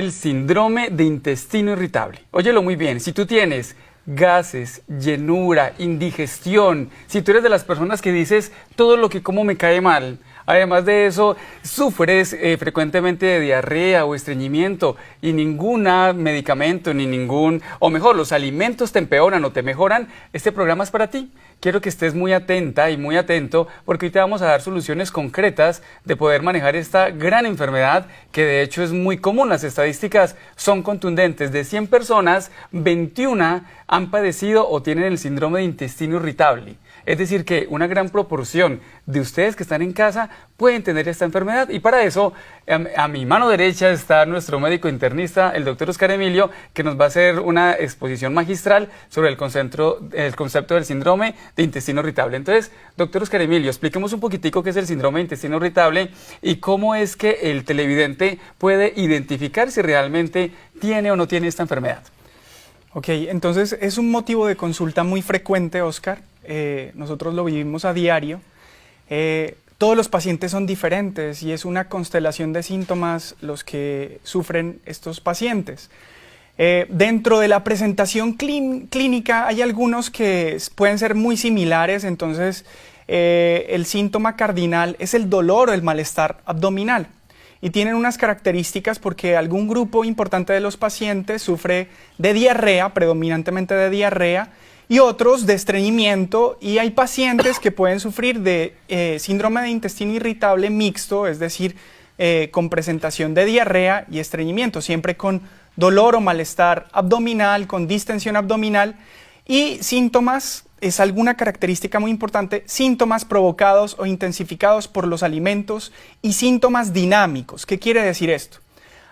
El síndrome de intestino irritable. Óyelo muy bien, si tú tienes gases, llenura, indigestión, si tú eres de las personas que dices todo lo que como me cae mal, además de eso sufres frecuentemente de diarrea o estreñimiento y ningún medicamento o mejor, los alimentos te empeoran o te mejoran, este programa es para ti. Quiero que estés muy atenta y muy atento porque hoy te vamos a dar soluciones concretas de poder manejar esta gran enfermedad que de hecho es muy común. Las estadísticas son contundentes. De 100 personas, 21 han padecido o tienen el síndrome de intestino irritable. Es decir, que una gran proporción de ustedes que están en casa pueden tener esta enfermedad. Y para eso, a mi mano derecha está nuestro médico internista, el doctor Oscar Emilio, que nos va a hacer una exposición magistral sobre el concepto del síndrome de intestino irritable. Entonces, doctor Oscar Emilio, expliquemos un poquitico qué es el síndrome de intestino irritable y cómo es que el televidente puede identificar si realmente tiene o no tiene esta enfermedad. Ok, entonces es un motivo de consulta muy frecuente, Oscar. Nosotros lo vivimos a diario. Todos los pacientes son diferentes y es una constelación de síntomas los que sufren estos pacientes. Dentro de la presentación clínica hay algunos que pueden ser muy similares, entonces el síntoma cardinal es el dolor o el malestar abdominal. Y tienen unas características porque algún grupo importante de los pacientes sufre de diarrea, predominantemente de diarrea, y otros de estreñimiento, y hay pacientes que pueden sufrir de síndrome de intestino irritable mixto, es decir, con presentación de diarrea y estreñimiento, siempre con dolor o malestar abdominal, con distensión abdominal, y síntomas, es alguna característica muy importante, síntomas provocados o intensificados por los alimentos y síntomas dinámicos. ¿Qué quiere decir esto?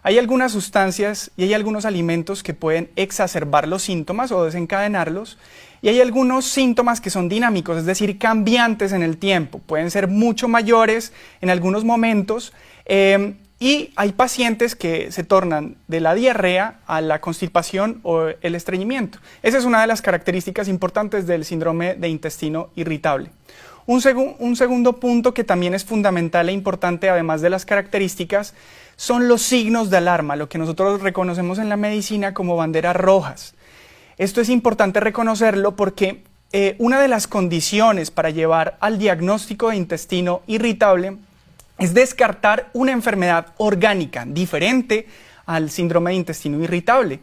Hay algunas sustancias y hay algunos alimentos que pueden exacerbar los síntomas o desencadenarlos, y hay algunos síntomas que son dinámicos, es decir, cambiantes en el tiempo, pueden ser mucho mayores en algunos momentos, y hay pacientes que se tornan de la diarrea a la constipación o el estreñimiento. Esa es una de las características importantes del síndrome de intestino irritable. Un segundo punto que también es fundamental e importante, además de las características, son los signos de alarma, lo que nosotros reconocemos en la medicina como banderas rojas. Esto es importante reconocerlo porque una de las condiciones para llevar al diagnóstico de intestino irritable es descartar una enfermedad orgánica diferente al síndrome de intestino irritable.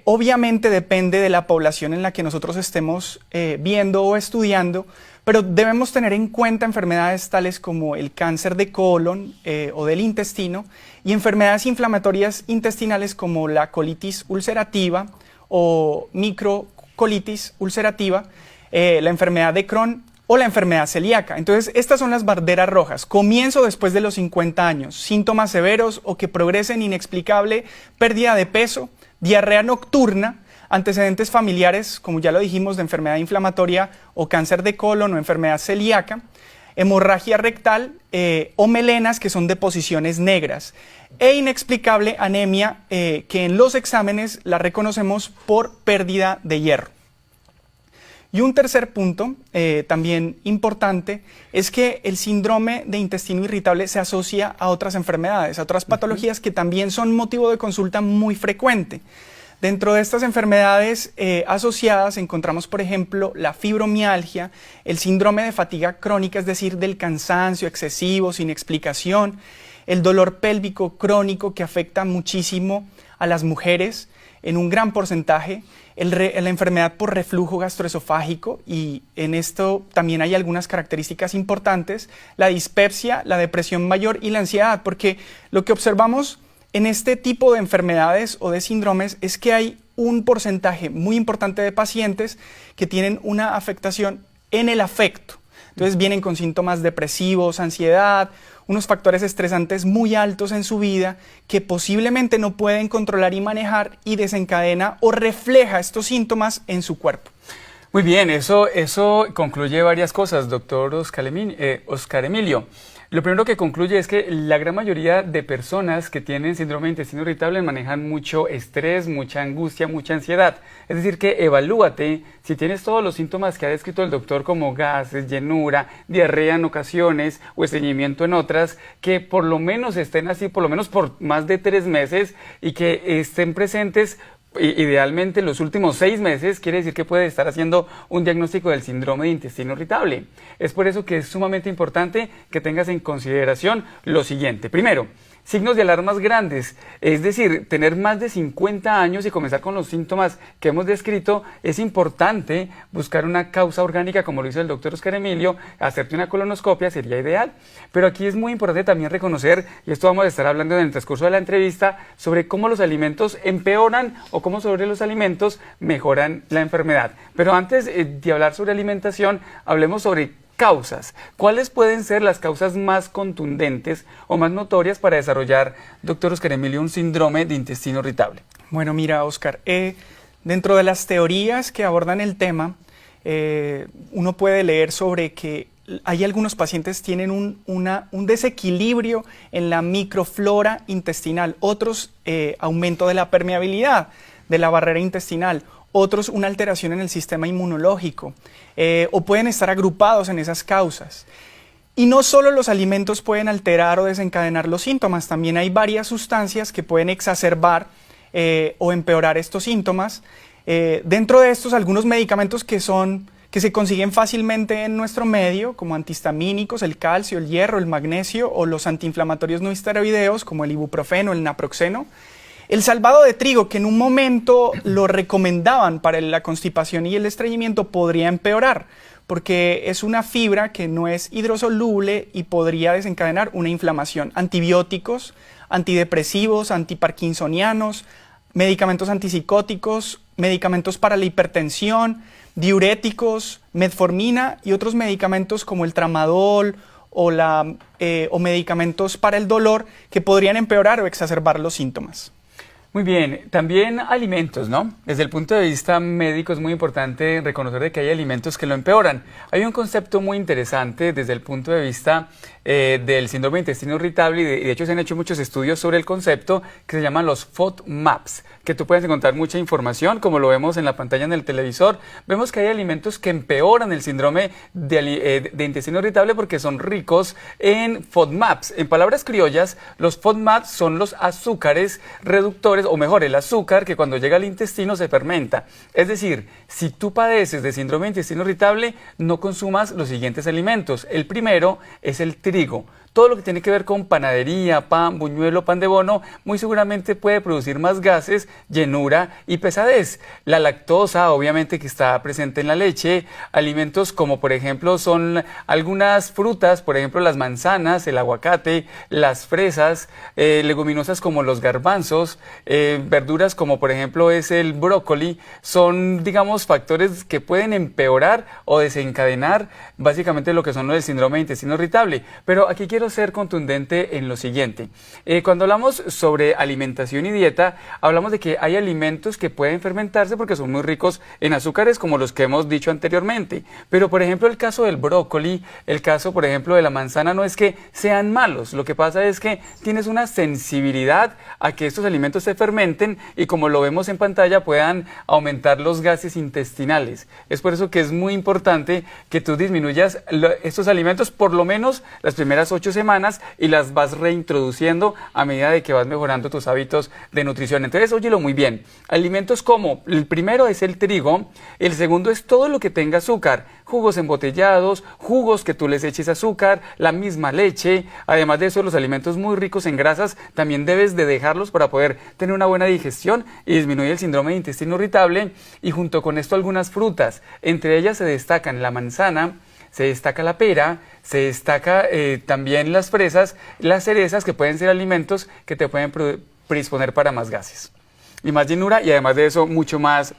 Obviamente depende de la población en la que nosotros estemos viendo o estudiando, pero debemos tener en cuenta enfermedades tales como el cáncer de colon o del intestino y enfermedades inflamatorias intestinales como la colitis ulcerativa o microcolitis ulcerativa, la enfermedad de Crohn o la enfermedad celíaca. Entonces, estas son las banderas rojas. Comienzo después de los 50 años, síntomas severos o que progresen inexplicable, pérdida de peso, diarrea nocturna, antecedentes familiares, como ya lo dijimos, de enfermedad inflamatoria o cáncer de colon o enfermedad celíaca, hemorragia rectal o melenas que son deposiciones negras e inexplicable anemia que en los exámenes la reconocemos por pérdida de hierro. Y un tercer punto, también importante, es que el síndrome de intestino irritable se asocia a otras enfermedades, a otras patologías que también son motivo de consulta muy frecuente. Dentro de estas enfermedades asociadas encontramos, por ejemplo, la fibromialgia, el síndrome de fatiga crónica, es decir, del cansancio excesivo, sin explicación, el dolor pélvico crónico que afecta muchísimo a las mujeres en un gran porcentaje, la enfermedad por reflujo gastroesofágico, y en esto también hay algunas características importantes, la dispepsia, la depresión mayor y la ansiedad, porque lo que observamos en este tipo de enfermedades o de síndromes es que hay un porcentaje muy importante de pacientes que tienen una afectación en el afecto. Entonces vienen con síntomas depresivos, ansiedad, unos factores estresantes muy altos en su vida que posiblemente no pueden controlar y manejar, y desencadena o refleja estos síntomas en su cuerpo. Muy bien, eso concluye varias cosas, doctor Oscar Emilio. Lo primero que concluye es que la gran mayoría de personas que tienen síndrome de intestino irritable manejan mucho estrés, mucha angustia, mucha ansiedad. Es decir, que evalúate si tienes todos los síntomas que ha descrito el doctor como gases, llenura, diarrea en ocasiones o estreñimiento en otras, que por lo menos estén así, por lo menos por más de 3 meses y que estén presentes idealmente en los últimos 6 meses. Quiere decir que puede estar haciendo un diagnóstico del síndrome de intestino irritable. Es por eso que es sumamente importante que tengas en consideración lo siguiente. Primero, signos de alarmas grandes, es decir, tener más de 50 años y comenzar con los síntomas que hemos descrito. Es importante buscar una causa orgánica, como lo hizo el doctor Oscar Emilio. Hacerte una colonoscopia sería ideal, pero aquí es muy importante también reconocer, y esto vamos a estar hablando en el transcurso de la entrevista, sobre cómo los alimentos empeoran o cómo sobre los alimentos mejoran la enfermedad. Pero antes de hablar sobre alimentación, hablemos sobre causas. ¿Cuáles pueden ser las causas más contundentes o más notorias para desarrollar, doctor Oscar Emilio, un síndrome de intestino irritable? Bueno, mira, Oscar, dentro de las teorías que abordan el tema, uno puede leer sobre que hay algunos pacientes que tienen un desequilibrio en la microflora intestinal, otros aumento de la permeabilidad de la barrera intestinal, otros una alteración en el sistema inmunológico, o pueden estar agrupados en esas causas. Y no solo los alimentos pueden alterar o desencadenar los síntomas, también hay varias sustancias que pueden exacerbar o empeorar estos síntomas. Dentro de estos, algunos medicamentos que se consiguen fácilmente en nuestro medio, como antihistamínicos, el calcio, el hierro, el magnesio, o los antiinflamatorios no esteroideos, como el ibuprofeno, el naproxeno. El salvado de trigo, que en un momento lo recomendaban para la constipación y el estreñimiento, podría empeorar, porque es una fibra que no es hidrosoluble y podría desencadenar una inflamación. Antibióticos, antidepresivos, antiparkinsonianos, medicamentos antipsicóticos, medicamentos para la hipertensión, diuréticos, metformina y otros medicamentos como el tramadol o medicamentos para el dolor que podrían empeorar o exacerbar los síntomas. Muy bien, también alimentos, ¿no? Desde el punto de vista médico es muy importante reconocer de que hay alimentos que lo empeoran. Hay un concepto muy interesante desde el punto de vista del síndrome de intestino irritable, y de hecho se han hecho muchos estudios sobre el concepto, que se llaman los FODMAPs, que tú puedes encontrar mucha información, como lo vemos en la pantalla en el televisor. Vemos que hay alimentos que empeoran el síndrome de intestino irritable porque son ricos en FODMAPs. En palabras criollas, los FODMAPs son los azúcares reductores, o mejor, el azúcar que cuando llega al intestino se fermenta. Es decir, si tú padeces de síndrome de intestino irritable, no consumas los siguientes alimentos. El primero es el trigo. Todo lo que tiene que ver con panadería, pan, buñuelo, pan de bono, muy seguramente puede producir más gases, llenura y pesadez. La lactosa, obviamente, que está presente en la leche. Alimentos como, por ejemplo, son algunas frutas, por ejemplo, las manzanas, el aguacate, las fresas, leguminosas como los garbanzos, verduras como, por ejemplo, es el brócoli. Son, digamos, factores que pueden empeorar o desencadenar básicamente lo que son los del síndrome de intestino irritable. Pero aquí quiero ser contundente en lo siguiente. Cuando hablamos sobre alimentación y dieta, hablamos de que hay alimentos que pueden fermentarse porque son muy ricos en azúcares, como los que hemos dicho anteriormente. Pero, por ejemplo, el caso del brócoli, el caso, por ejemplo, de la manzana, no es que sean malos. Lo que pasa es que tienes una sensibilidad a que estos alimentos se fermenten y, como lo vemos en pantalla, puedan aumentar los gases intestinales. Es por eso que es muy importante que tú disminuyas estos alimentos por lo menos las primeras 8 semanas y las vas reintroduciendo a medida de que vas mejorando tus hábitos de nutrición. Entonces, óyelo muy bien. Alimentos como, el primero es el trigo, el segundo es todo lo que tenga azúcar, jugos embotellados, jugos que tú les eches azúcar, la misma leche. Además de eso, los alimentos muy ricos en grasas también debes de dejarlos para poder tener una buena digestión y disminuir el síndrome de intestino irritable. Y junto con esto, algunas frutas, entre ellas se destacan la manzana, se destaca la pera, se destaca también las fresas, las cerezas, que pueden ser alimentos que te pueden predisponer para más gases y más llenura, y además de eso mucha más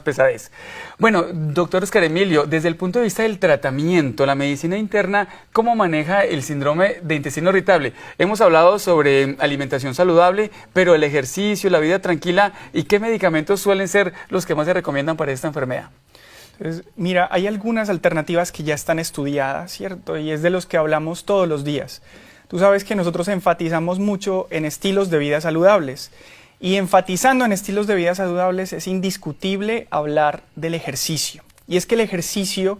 pesadez. Bueno, doctor Oscar Emilio, desde el punto de vista del tratamiento, la medicina interna, ¿cómo maneja el síndrome de intestino irritable? Hemos hablado sobre alimentación saludable, pero el ejercicio, la vida tranquila, ¿y qué medicamentos suelen ser los que más se recomiendan para esta enfermedad? Entonces, mira, hay algunas alternativas que ya están estudiadas, ¿cierto? Y es de los que hablamos todos los días. Tú sabes que nosotros enfatizamos mucho en estilos de vida saludables. Y enfatizando en estilos de vida saludables es indiscutible hablar del ejercicio. Y es que el ejercicio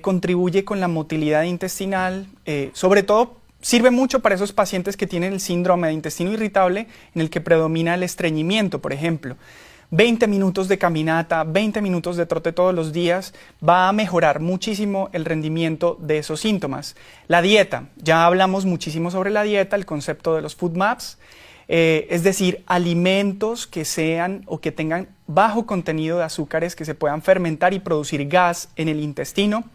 contribuye con la motilidad intestinal, sobre todo sirve mucho para esos pacientes que tienen el síndrome de intestino irritable en el que predomina el estreñimiento, por ejemplo. 20 minutos de caminata, 20 minutos de trote todos los días va a mejorar muchísimo el rendimiento de esos síntomas. La dieta, ya hablamos muchísimo sobre la dieta, el concepto de los food maps, es decir, alimentos que sean o que tengan bajo contenido de azúcares que se puedan fermentar y producir gas en el intestino.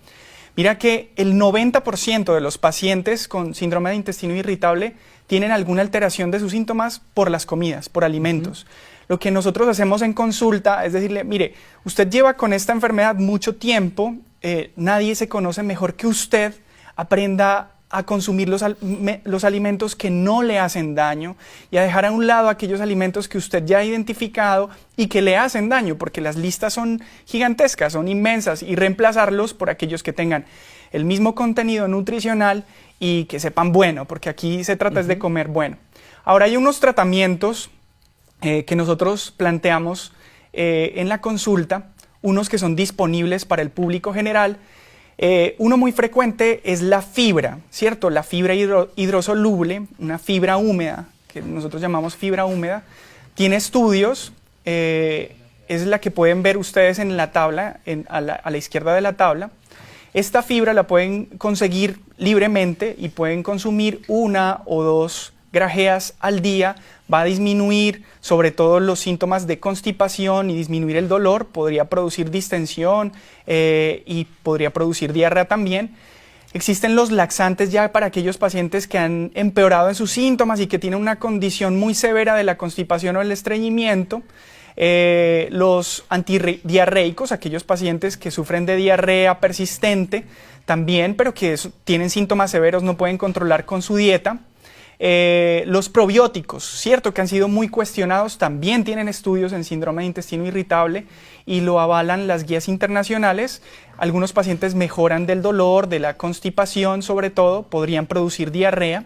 Mira que el 90% de los pacientes con síndrome de intestino irritable tienen alguna alteración de sus síntomas por las comidas, por alimentos. Lo que nosotros hacemos en consulta es decirle, mire, usted lleva con esta enfermedad mucho tiempo, nadie se conoce mejor que usted, aprenda a consumir los alimentos que no le hacen daño y a dejar a un lado aquellos alimentos que usted ya ha identificado y que le hacen daño, porque las listas son gigantescas, son inmensas, y reemplazarlos por aquellos que tengan el mismo contenido nutricional y que sepan bueno, porque aquí se trata es de comer bueno. Ahora hay unos tratamientos que nosotros planteamos en la consulta, unos que son disponibles para el público general. Uno muy frecuente es la fibra, ¿cierto? La fibra hidrosoluble, una fibra húmeda, que nosotros llamamos fibra húmeda, tiene estudios, es la que pueden ver ustedes en la tabla, a la izquierda de la tabla. Esta fibra la pueden conseguir libremente y pueden consumir 1 o 2 grajeas al día, va a disminuir sobre todo los síntomas de constipación y disminuir el dolor, podría producir distensión y podría producir diarrea también. Existen los laxantes ya para aquellos pacientes que han empeorado en sus síntomas y que tienen una condición muy severa de la constipación o el estreñimiento. Los antidiarreicos, aquellos pacientes que sufren de diarrea persistente también, pero que tienen síntomas severos, no pueden controlar con su dieta. Los probióticos, cierto que han sido muy cuestionados, también tienen estudios en síndrome de intestino irritable y lo avalan las guías internacionales. Algunos pacientes mejoran del dolor, de la constipación sobre todo, podrían producir diarrea.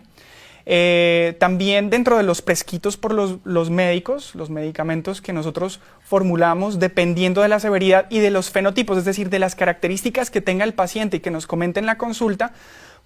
También dentro de los prescritos por los médicos, los medicamentos que nosotros formulamos dependiendo de la severidad y de los fenotipos, es decir, de las características que tenga el paciente y que nos comente en la consulta,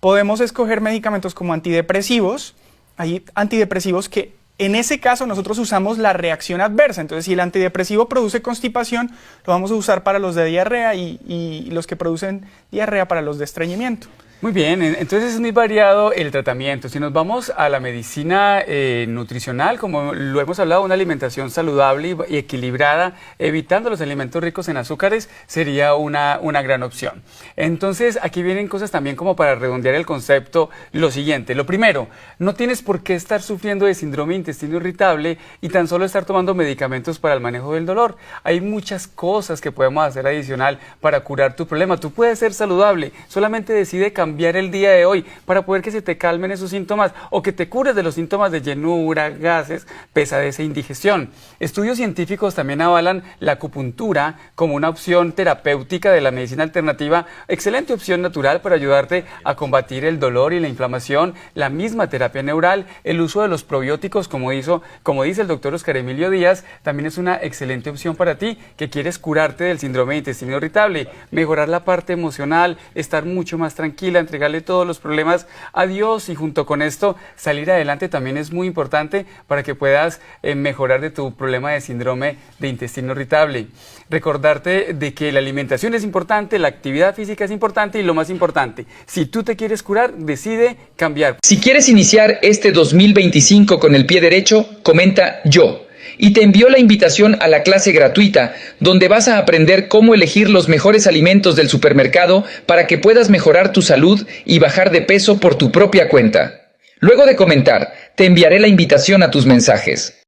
podemos escoger medicamentos como antidepresivos. Hay antidepresivos que en ese caso nosotros usamos la reacción adversa. Entonces, si el antidepresivo produce constipación, lo vamos a usar para los de diarrea y los que producen diarrea para los de estreñimiento. Muy bien, entonces es muy variado el tratamiento. Si nos vamos a la medicina nutricional, como lo hemos hablado, una alimentación saludable y equilibrada, evitando los alimentos ricos en azúcares, sería una gran opción. Entonces, aquí vienen cosas también como para redondear el concepto, lo siguiente. Lo primero, no tienes por qué estar sufriendo de síndrome de intestino irritable y tan solo estar tomando medicamentos para el manejo del dolor. Hay muchas cosas que podemos hacer adicional para curar tu problema. Tú puedes ser saludable, solamente decide cambiar el día de hoy para poder que se te calmen esos síntomas o que te cures de los síntomas de llenura, gases, pesadez e indigestión. Estudios científicos también avalan la acupuntura como una opción terapéutica de la medicina alternativa, excelente opción natural para ayudarte a combatir el dolor y la inflamación, la misma terapia neural, el uso de los probióticos como dice el doctor Oscar Emilio Díaz, también es una excelente opción para ti que quieres curarte del síndrome de intestino irritable, mejorar la parte emocional, estar mucho más tranquila, entregarle todos los problemas a Dios y junto con esto salir adelante también es muy importante para que puedas mejorar de tu problema de síndrome de intestino irritable. Recordarte de que la alimentación es importante, la actividad física es importante y lo más importante, si tú te quieres curar, decide cambiar. Si quieres iniciar este 2025 con el pie derecho, comenta yo. Y te envío la invitación a la clase gratuita, donde vas a aprender cómo elegir los mejores alimentos del supermercado para que puedas mejorar tu salud y bajar de peso por tu propia cuenta. Luego de comentar, te enviaré la invitación a tus mensajes.